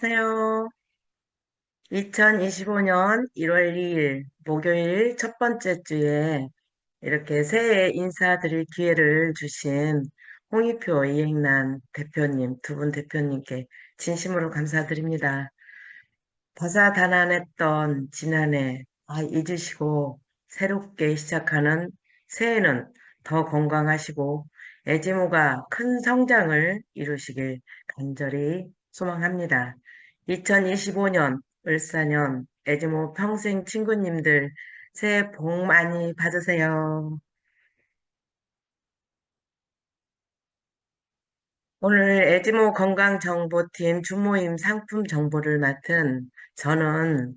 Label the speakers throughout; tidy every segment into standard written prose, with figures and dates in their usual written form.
Speaker 1: 안녕하세요. 2025년 1월 2일 목요일 첫 번째 주에 이렇게 새해 인사드릴 기회를 주신 홍익표 이행란 대표님, 두 분 대표님께 진심으로 감사드립니다. 다사다난했던 지난해 잊으시고 새롭게 시작하는 새해는 더 건강하시고 애지모가 큰 성장을 이루시길 간절히 소망합니다. 2025년 을사년 애지모 평생 친구님들 새해 복 많이 받으세요. 오늘 에지모 건강정보팀 주모임 상품 정보를 맡은 저는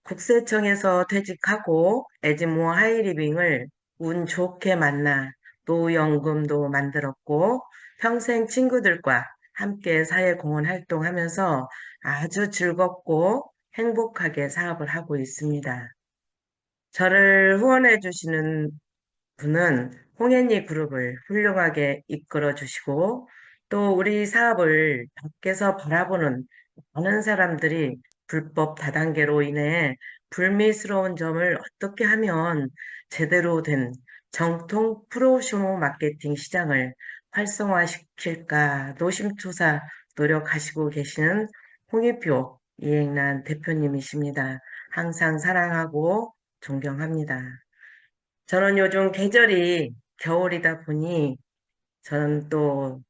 Speaker 1: 국세청에서 퇴직하고 에지모 하이리빙을 운 좋게 만나 노연금도 만들었고 평생 친구들과 함께 사회공헌 활동하면서 아주 즐겁고 행복하게 사업을 하고 있습니다. 저를 후원해 주시는 분은 홍현희 그룹을 훌륭하게 이끌어 주시고 또 우리 사업을 밖에서 바라보는 많은 사람들이 불법 다단계로 인해 불미스러운 점을 어떻게 하면 제대로 된 정통 프로쇼 마케팅 시장을 활성화시킬까 노심초사 노력하시고 계시는 홍익표 이행란 대표님이십니다. 항상 사랑하고 존경합니다. 저는 요즘 계절이 겨울이다 보니 저는 또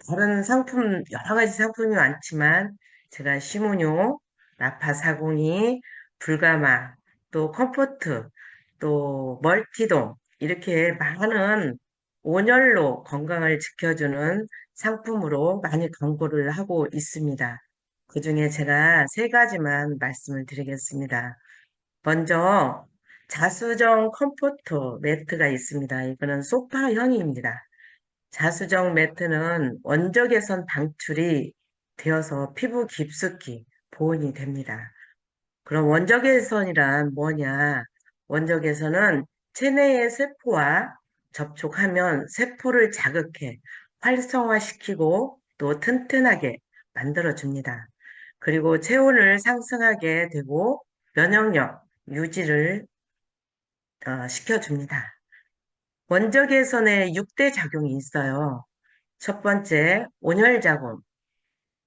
Speaker 1: 다른 상품, 여러 가지 상품이 많지만 제가 시무뇨, 나파사공이, 불가마, 또 컴포트, 또 멀티돔 이렇게 많은 온열로 건강을 지켜주는 상품으로 많이 광고를 하고 있습니다. 그중에 제가 세 가지만 말씀을 드리겠습니다. 먼저 자수정 컴포터 매트가 있습니다. 이거는 소파형입니다. 자수정 매트는 원적외선 방출이 되어서 피부 깊숙이 보온이 됩니다. 그럼 원적외선이란 뭐냐? 원적외선은 체내의 세포와 접촉하면 세포를 자극해 활성화시키고 또 튼튼하게 만들어줍니다. 그리고 체온을 상승하게 되고 면역력 유지를 시켜줍니다. 원적외선에 6대 작용이 있어요. 첫 번째, 온열작용.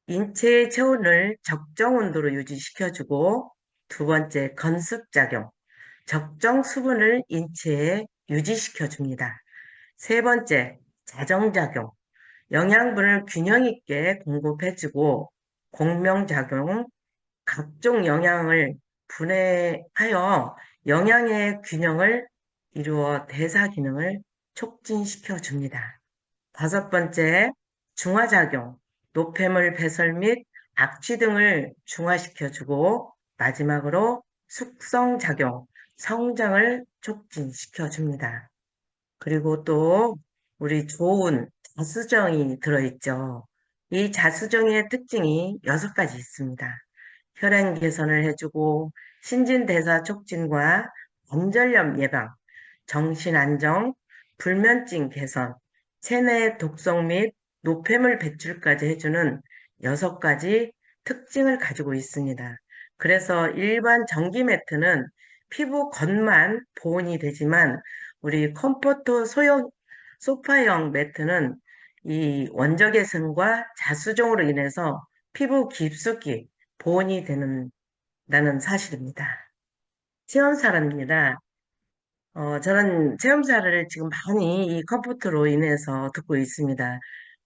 Speaker 1: 인체의 체온을 적정 온도로 유지시켜주고, 두 번째, 건습작용. 적정 수분을 인체에 유지시켜줍니다. 세 번째, 자정작용. 영양분을 균형 있게 공급해주고, 공명작용. 각종 영양을 분해하여 영양의 균형을 이루어 대사 기능을 촉진시켜 줍니다. 다섯 번째, 중화작용, 노폐물 배설 및 악취 등을 중화시켜 주고, 마지막으로 숙성작용, 성장을 촉진시켜 줍니다. 그리고 또 우리 좋은 자수정이 들어있죠. 이 자수정의 특징이 여섯 가지 있습니다. 혈행 개선을 해주고 신진대사 촉진과 관절염 예방, 정신 안정, 불면증 개선, 체내 독성 및 노폐물 배출까지 해주는 여섯 가지 특징을 가지고 있습니다. 그래서 일반 전기 매트는 피부 겉만 보온이 되지만 우리 컴포터 소형 소파형 매트는 이 원적외선과 자수정으로 인해서 피부 깊숙이 보온이 된다는 사실입니다. 체험사랍니다. 저는 체험사를 지금 많이 이 컴포트로 인해서 듣고 있습니다.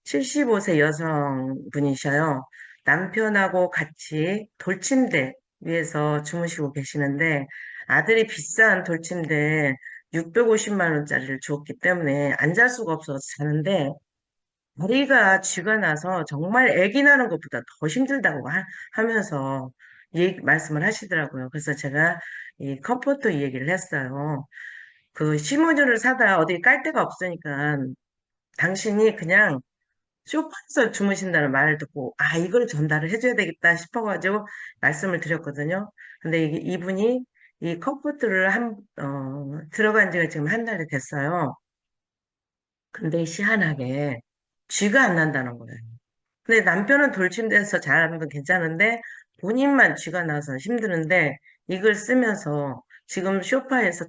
Speaker 1: 75세 여성분이셔요. 남편하고 같이 돌침대 위에서 주무시고 계시는데 아들이 비싼 돌침대 650만 원짜리를 주었기 때문에 안 잘 수가 없어서 자는데 다리가 쥐가 나서 정말 아기 나는 것보다 더 힘들다고 면서 말씀을 하시더라고요. 그래서 제가 이 컴포트 이 얘기를 했어요. 그 시무줄을 사다 어디 깔 데가 없으니까 당신이 그냥 소파에서 주무신다는 말을 듣고 이걸 전달을 해줘야 되겠다 싶어가지고 말씀을 드렸거든요. 근데 이분이 이 컴포트를 들어간 지가 지금 한 달이 됐어요. 근데 희한하게 쥐가 안 난다는 거예요. 근데 남편은 돌침대에서 잘하는 건 괜찮은데 본인만 쥐가 나서 힘드는데 이걸 쓰면서 지금 소파에서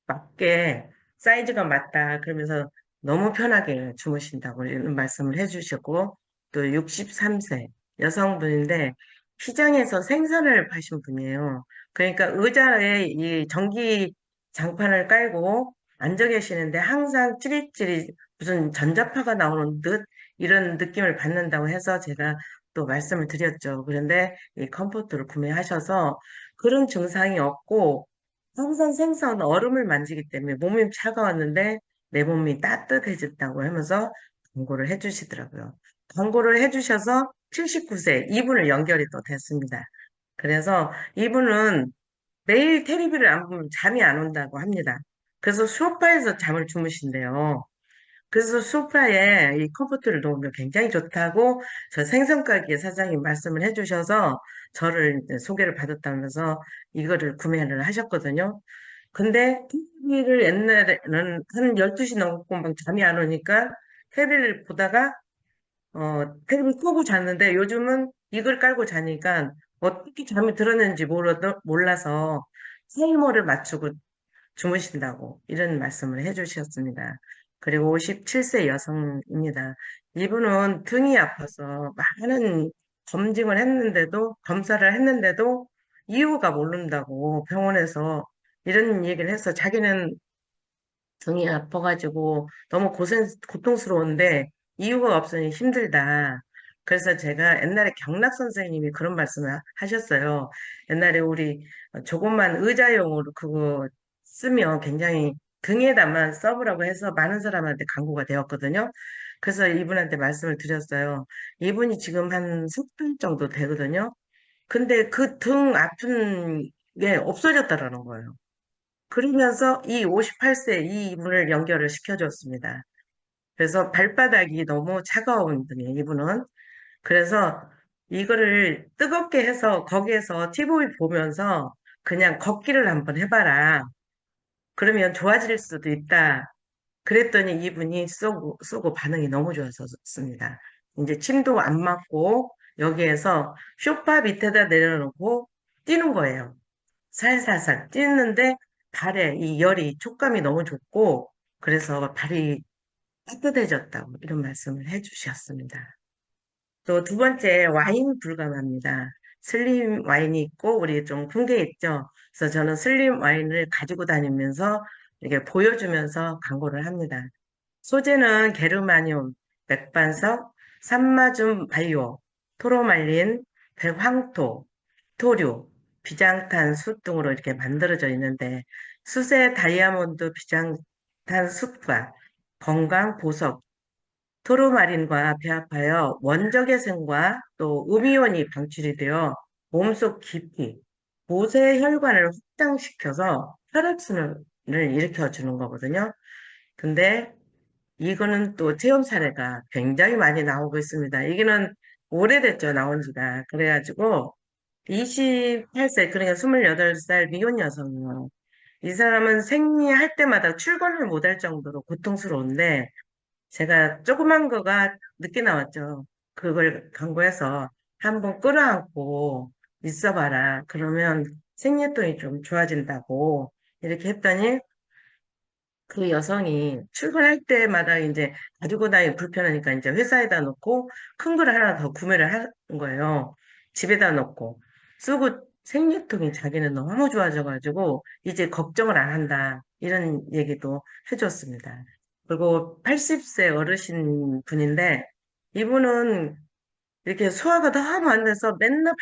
Speaker 1: 맞게 사이즈가 맞다. 그러면서 너무 편하게 주무신다고 이런 말씀을 해주셨고, 또 63세 여성분인데 시장에서 생선을 파신 분이에요. 그러니까 의자에 이 전기 장판을 깔고 앉아 계시는데 항상 찌릿찌릿 무슨 전자파가 나오는 듯 이런 느낌을 받는다고 해서 제가 또 말씀을 드렸죠. 그런데 이 컴포트를 구매하셔서 그런 증상이 없고 항상 생선 얼음을 만지기 때문에 몸이 차가웠는데 내 몸이 따뜻해졌다고 하면서 광고를 해주시더라고요. 광고를 해주셔서 79세 이분을 연결이 또 됐습니다. 그래서 이분은 매일 테레비를 안 보면 잠이 안 온다고 합니다. 그래서 소파에서 잠을 주무신대요. 그래서 소파에 이 컴포트를 놓으면 굉장히 좋다고 저 생선가게 사장님 말씀을 해주셔서 저를 이제 소개를 받았다면서 이거를 구매를 하셨거든요. 근데 TV를 옛날에는 한 12시 넘고 막 잠이 안 오니까 TV를 보다가 TV를 끄고 잤는데 요즘은 이걸 깔고 자니까 어떻게 잠이 들었는지 몰라서 세이모를 맞추고 주무신다고 이런 말씀을 해주셨습니다. 그리고 57세 여성입니다. 이분은 등이 아파서 많은 검사를 했는데도 이유가 모른다고 병원에서 이런 얘기를 해서 자기는 등이 아파가지고 너무 고통스러운데 이유가 없으니 힘들다. 그래서 제가 옛날에 경락 선생님이 그런 말씀을 하셨어요. 옛날에 우리 조그만 의자용으로 그거 쓰면 굉장히 등에다만 써보라고 해서 많은 사람한테 광고가 되었거든요. 그래서 이분한테 말씀을 드렸어요. 이분이 지금 한 10분 정도 되거든요. 근데 그 등 아픈 게 없어졌다라는 거예요. 그러면서 이 58세 이분을 연결을 시켜줬습니다. 그래서 발바닥이 너무 차가운 분이에요, 이분은. 그래서 이거를 뜨겁게 해서 거기에서 TV 보면서 그냥 걷기를 한번 해봐라. 그러면 좋아질 수도 있다. 그랬더니 이분이 쏘고 반응이 너무 좋았었습니다. 이제 침도 안 맞고 여기에서 쇼파 밑에다 내려놓고 뛰는 거예요. 살살살 뛰는데 발에 이 열이 촉감이 너무 좋고 그래서 발이 따뜻해졌다고 이런 말씀을 해주셨습니다. 또 두 번째 와인 불감합니다. 슬림 와인이 있고 우리 좀 큰 게 있죠. 그래서 저는 슬림 와인을 가지고 다니면서 이렇게 보여주면서 광고를 합니다. 소재는 게르마늄, 맥반석, 산마줌 바이오, 토로말린, 백황토, 토류, 비장탄 숯 등으로 이렇게 만들어져 있는데 수세 다이아몬드 비장탄 숯과 건강 보석, 토르마린과 배합하여 원적외선과 또 음이온이 방출이 되어 몸속 깊이 모세 혈관을 확장시켜서 혈액순환을 일으켜주는 거거든요. 근데 이거는 또 체험 사례가 굉장히 많이 나오고 있습니다. 이거는 오래됐죠, 나온 지가. 그래가지고 28세, 그러니까 28살 미혼 여성이요. 이 사람은 생리할 때마다 출근을 못할 정도로 고통스러운데 제가 조그만 거가 늦게 나왔죠. 그걸 광고해서 한번 끌어안고 있어봐라. 그러면 생리통이 좀 좋아진다고 이렇게 했더니 그 여성이 출근할 때마다 이제 가지고 다니기 불편하니까 이제 회사에다 놓고 큰 거를 하나 더 구매를 한 거예요. 집에다 놓고 쓰고 생리통이 자기는 너무 좋아져가지고 이제 걱정을 안 한다. 이런 얘기도 해줬습니다. 그리고 80세 어르신 분인데 이분은 이렇게 소화가 너무 안 돼서 맨날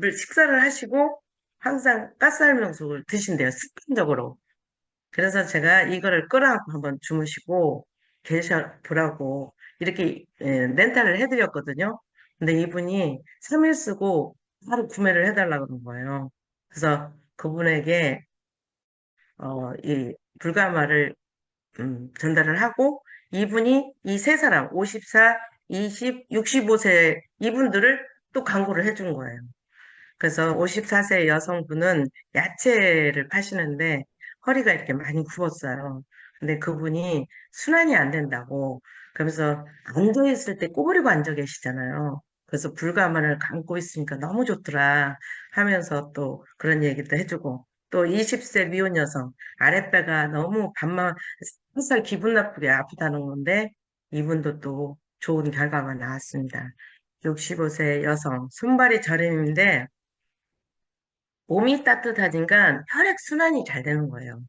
Speaker 1: 식사를 하시고 항상 가스알명수를 드신대요. 습관적으로. 그래서 제가 이거를 끌어안고 한번 주무시고 계셔 보라고 이렇게 렌탈을 해드렸거든요. 근데 이분이 3일 쓰고 바로 구매를 해달라고 그런 거예요. 그래서 그분에게 이 불가마를 전달을 하고 이분이 이 세 사람 54, 20, 65세 이분들을 또 광고를 해준 거예요. 그래서 54세 여성분은 야채를 파시는데 허리가 이렇게 많이 굽었어요. 근데 그분이 순환이 안 된다고. 그러면서 앉아있을 때 꼬부리고 앉아 계시잖아요. 그래서 불가마를 감고 있으니까 너무 좋더라 하면서 또 그런 얘기도 해주고. 또 20세 미혼 여성, 아랫배가 너무 밤만, 햇살 기분 나쁘게 아프다는 건데, 이분도 또 좋은 결과가 나왔습니다. 65세 여성, 손발이 저림인데, 몸이 따뜻하니까 혈액순환이 잘 되는 거예요.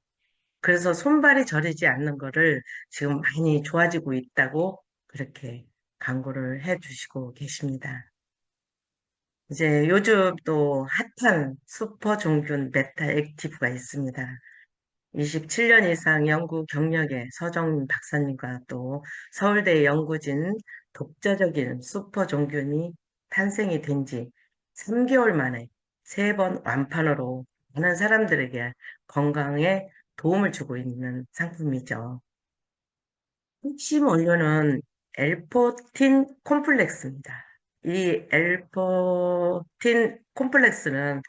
Speaker 1: 그래서 손발이 저리지 않는 거를 지금 많이 좋아지고 있다고 그렇게 광고를 해 주시고 계십니다. 이제 요즘 또 핫한 슈퍼 종균 메타 액티브가 있습니다. 27년 이상 연구 경력의 서정민 박사님과 또 서울대 연구진 독자적인 슈퍼 종균이 탄생이 된 지 3개월 만에 3번 완판으로 많은 사람들에게 건강에 도움을 주고 있는 상품이죠. 핵심 원료는 엘포틴 콤플렉스입니다. 이 엘포틴 콤플렉스는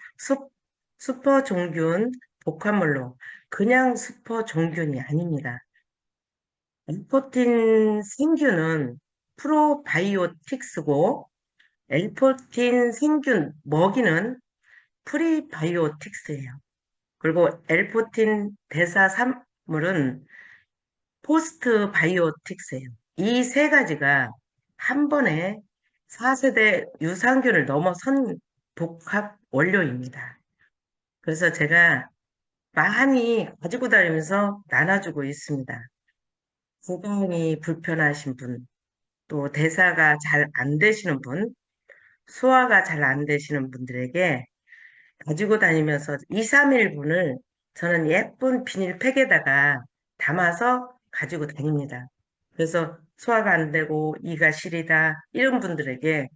Speaker 1: 슈퍼 종균 복합물로 그냥 슈퍼 종균이 아닙니다. 엘포틴 생균은 프로바이오틱스고 엘포틴 생균 먹이는 프리바이오틱스예요. 그리고 엘포틴 대사산물은 포스트 바이오틱스예요. 이 세 가지가 한 번에 4세대 유산균을 넘어선 복합 원료입니다. 그래서 제가 많이 가지고 다니면서 나눠주고 있습니다. 구강이 불편하신 분, 또 대사가 잘 안 되시는 분, 소화가 잘 안 되시는 분들에게 가지고 다니면서 2, 3일분을 저는 예쁜 비닐팩에다가 담아서 가지고 다닙니다. 그래서 소화가 안 되고 이가 시리다 이런 분들에게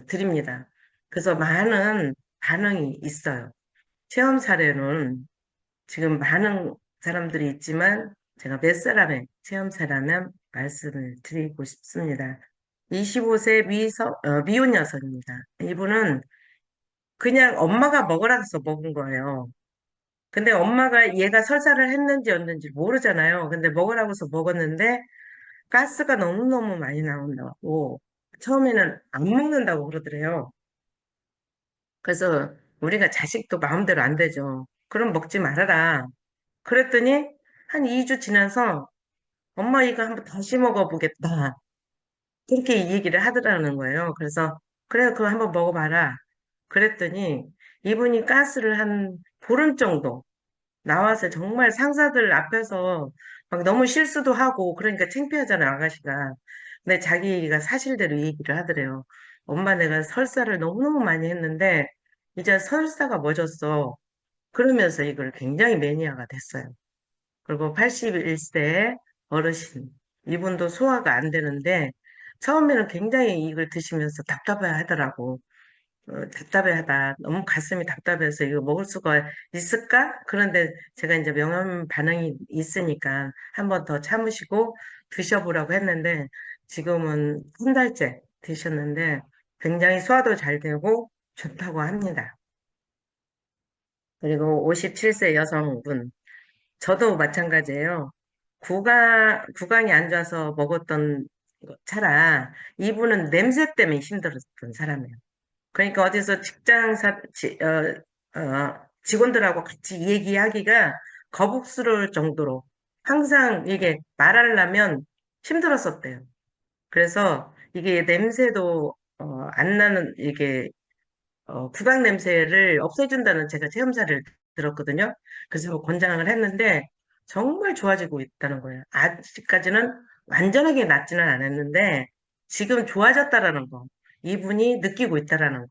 Speaker 1: 드립니다. 그래서 많은 반응이 있어요. 체험 사례는 지금 많은 사람들이 있지만 제가 몇 사람의 체험 사례라면 말씀을 드리고 싶습니다. 25세 미혼 여성입니다. 이분은 그냥 엄마가 먹으라 해서 먹은 거예요. 근데 엄마가 얘가 설사를 했는지 없는지 모르잖아요. 근데 먹으라고 해서 먹었는데 가스가 너무너무 많이 나온다고 처음에는 안 먹는다고 그러더래요. 그래서 우리가 자식도 마음대로 안 되죠. 그럼 먹지 말아라. 그랬더니 한 2주 지나서 엄마 이거 한번 다시 먹어보겠다. 그렇게 이 얘기를 하더라는 거예요. 그래서 그래 그거 한번 먹어봐라. 그랬더니 이분이 가스를 한 보름 정도 나와서 정말 상사들 앞에서 막 너무 실수도 하고 그러니까 창피하잖아요, 아가씨가. 근데 자기가 사실대로 얘기를 하더래요. 엄마 내가 설사를 너무너무 많이 했는데 이제 설사가 멎었어. 그러면서 이걸 굉장히 매니아가 됐어요. 그리고 81세 어르신. 이분도 소화가 안 되는데 처음에는 굉장히 이걸 드시면서 답답해 하더라고. 답답해하다. 너무 가슴이 답답해서 이거 먹을 수가 있을까? 그런데 제가 이제 명함 반응이 있으니까 한 번 더 참으시고 드셔보라고 했는데 지금은 한 달째 드셨는데 굉장히 소화도 잘 되고 좋다고 합니다. 그리고 57세 여성분, 저도 마찬가지예요. 구강이 안 좋아서 먹었던 차라 이분은 냄새 때문에 힘들었던 사람이에요. 그러니까 어디서 직원들하고 같이 얘기하기가 거북스러울 정도로 항상 이게 말하려면 힘들었었대요. 그래서 이게 냄새도 안 나는 이게 구강 냄새를 없애준다는 제가 체험사를 들었거든요. 그래서 뭐 권장을 했는데 정말 좋아지고 있다는 거예요. 아직까지는 완전하게 낫지는 않았는데 지금 좋아졌다라는 거. 이분이 느끼고 있다라는 거.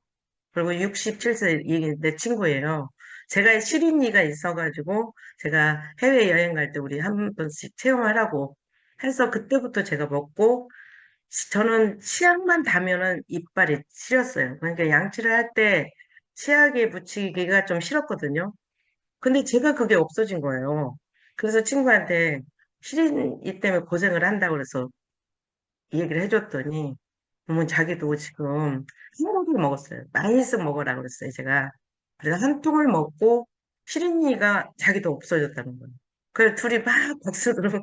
Speaker 1: 그리고 67세 내 친구예요. 제가 시린이가 있어가지고 제가 해외여행 갈 때 우리 한 번씩 체험하라고 해서 그때부터 제가 먹고 저는 치약만 닿으면은 이빨이 시렸어요. 그러니까 양치를 할 때 치약에 묻히기가 좀 싫었거든요. 근데 제가 그게 없어진 거예요. 그래서 친구한테 시린이 때문에 고생을 한다고 그래서 이 얘기를 해줬더니 어머 자기도 지금 한 봉지를 먹었어요. 많이씩 먹으라고 그랬어요, 제가. 그래서 한 통을 먹고 시린이가 자기도 없어졌다는 거예요. 그래서 둘이 막 박수를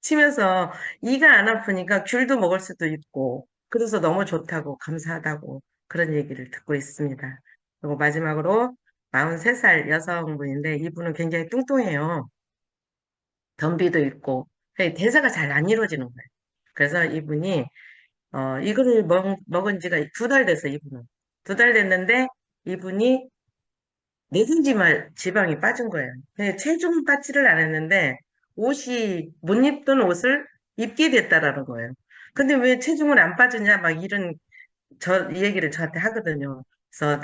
Speaker 1: 치면서 이가 안 아프니까 귤도 먹을 수도 있고, 그래서 너무 좋다고, 감사하다고 그런 얘기를 듣고 있습니다. 그리고 마지막으로 43살 여성분인데 이분은 굉장히 뚱뚱해요. 변비도 있고, 대사가 잘 안 이루어지는 거예요. 그래서 이분이, 이거를 먹은 지가 2달 됐어요, 이분은. 2달 됐는데, 이분이 내생지말 지방이 빠진 거예요. 근데 체중은 빠지를 않았는데 옷이 못 입던 옷을 입게 됐다라는 거예요. 근데 왜 체중은 안 빠지냐 막 이런 이 얘기를 저한테 하거든요. 그래서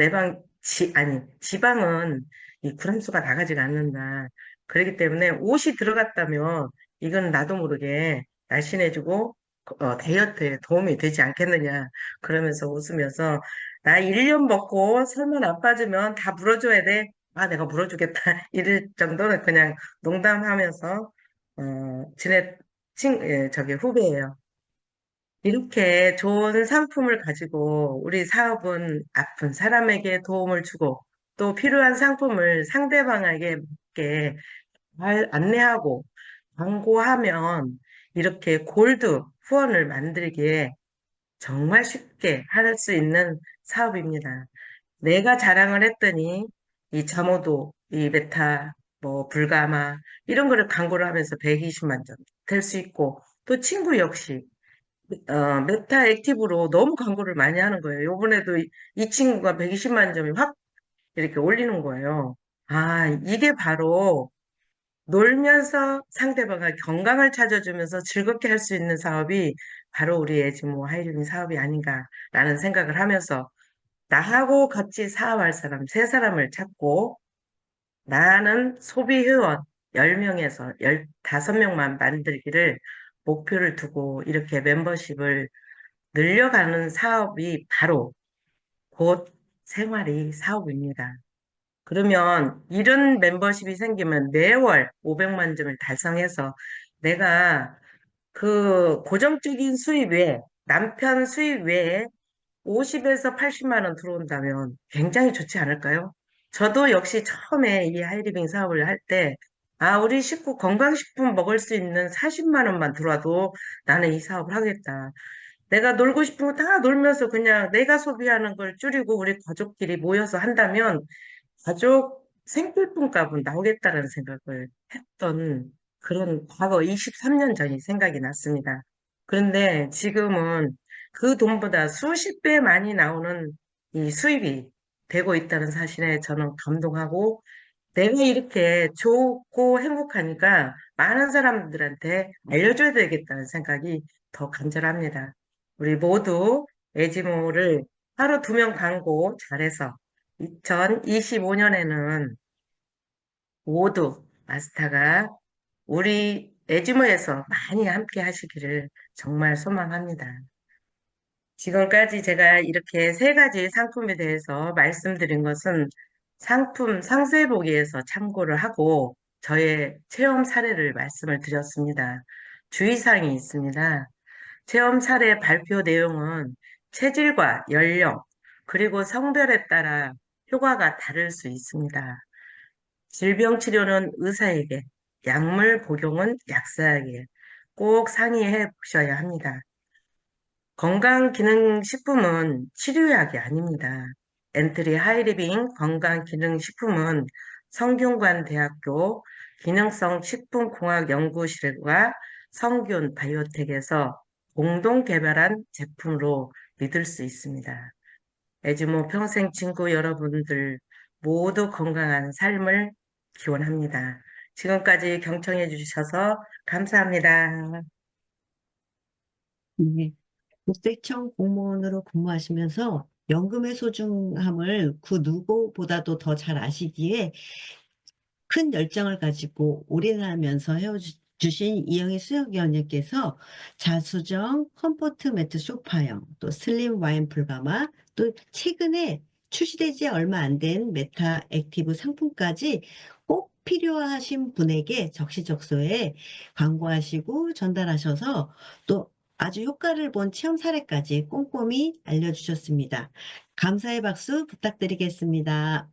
Speaker 1: 아니 지방은 이 그램수가 나가지가 않는다. 그렇기 때문에 옷이 들어갔다면 이건 나도 모르게 날씬해지고 다이어트에 도움이 되지 않겠느냐. 그러면서 웃으면서 나 1년 먹고 살만 안 빠지면 다 물어줘야 돼. 아, 내가 물어주겠다. 이럴 정도는 그냥 농담하면서 저기 후배예요. 이렇게 좋은 상품을 가지고 우리 사업은 아픈 사람에게 도움을 주고 또 필요한 상품을 상대방에게 맞게 잘 안내하고 광고하면 이렇게 골드 후원을 만들기에 정말 쉽게 할 수 있는 사업입니다. 내가 자랑을 했더니 이 자모도, 이 메타, 뭐 불가마 이런 거를 광고를 하면서 120만 점 될 수 있고 또 친구 역시 메타 액티브로 너무 광고를 많이 하는 거예요. 요번에도 이 친구가 120만 점이 확 이렇게 올리는 거예요. 아, 이게 바로 놀면서 상대방의 건강을 찾아주면서 즐겁게 할 수 있는 사업이 바로 우리 에지모 하이리미 사업이 아닌가라는 생각을 하면서 나하고 같이 사업할 사람 세 사람을 찾고 나는 소비 회원 10명에서 15명만 만들기를 목표를 두고 이렇게 멤버십을 늘려가는 사업이 바로 곧 생활이 사업입니다. 그러면 이런 멤버십이 생기면 매월 500만 점을 달성해서 내가 그 고정적인 수입 외에 남편 수입 외에 50에서 80만 원 들어온다면 굉장히 좋지 않을까요? 저도 역시 처음에 이 하이리빙 사업을 할 때, 아, 우리 식구 건강식품 먹을 수 있는 40만 원만 들어와도 나는 이 사업을 하겠다. 내가 놀고 싶은 거 다 놀면서 그냥 내가 소비하는 걸 줄이고 우리 가족끼리 모여서 한다면 가족 생필품 값은 나오겠다는 생각을 했던 그런 과거 23년 전이 생각이 났습니다. 그런데 지금은 그 돈보다 수십 배 많이 나오는 이 수입이 되고 있다는 사실에 저는 감동하고 내가 이렇게 좋고 행복하니까 많은 사람들한테 알려줘야 되겠다는 생각이 더 간절합니다. 우리 모두 에지모를 하루 2명 광고 잘해서 2025년에는 모두 마스터가 우리 에지모에서 많이 함께 하시기를 정말 소망합니다. 지금까지 제가 이렇게 세 가지 상품에 대해서 말씀드린 것은 상품 상세 보기에서 참고를 하고 저의 체험 사례를 말씀을 드렸습니다. 주의사항이 있습니다. 체험 사례 발표 내용은 체질과 연령, 그리고 성별에 따라 효과가 다를 수 있습니다. 질병 치료는 의사에게, 약물 복용은 약사에게 꼭 상의해 보셔야 합니다. 건강기능식품은 치료약이 아닙니다. 엔트리 하이리빙 건강기능식품은 성균관대학교 기능성식품공학연구실과 성균 바이오텍에서 공동 개발한 제품으로 믿을 수 있습니다. 에즈모 평생 친구 여러분들 모두 건강한 삶을 기원합니다. 지금까지 경청해 주셔서 감사합니다.
Speaker 2: 네. 국세청 공무원으로 근무하시면서 연금의 소중함을 그 누구보다도 더 잘 아시기에 큰 열정을 가지고 올인하면서 헤어주신 이영희 수석위원님께서 자수정 컴포트 매트 소파형, 또 슬림 와인 불가마, 또 최근에 출시되지 얼마 안 된 메타 액티브 상품까지 꼭 필요하신 분에게 적시적소에 광고하시고 전달하셔서 또 아주 효과를 본 체험 사례까지 꼼꼼히 알려주셨습니다. 감사의 박수 부탁드리겠습니다.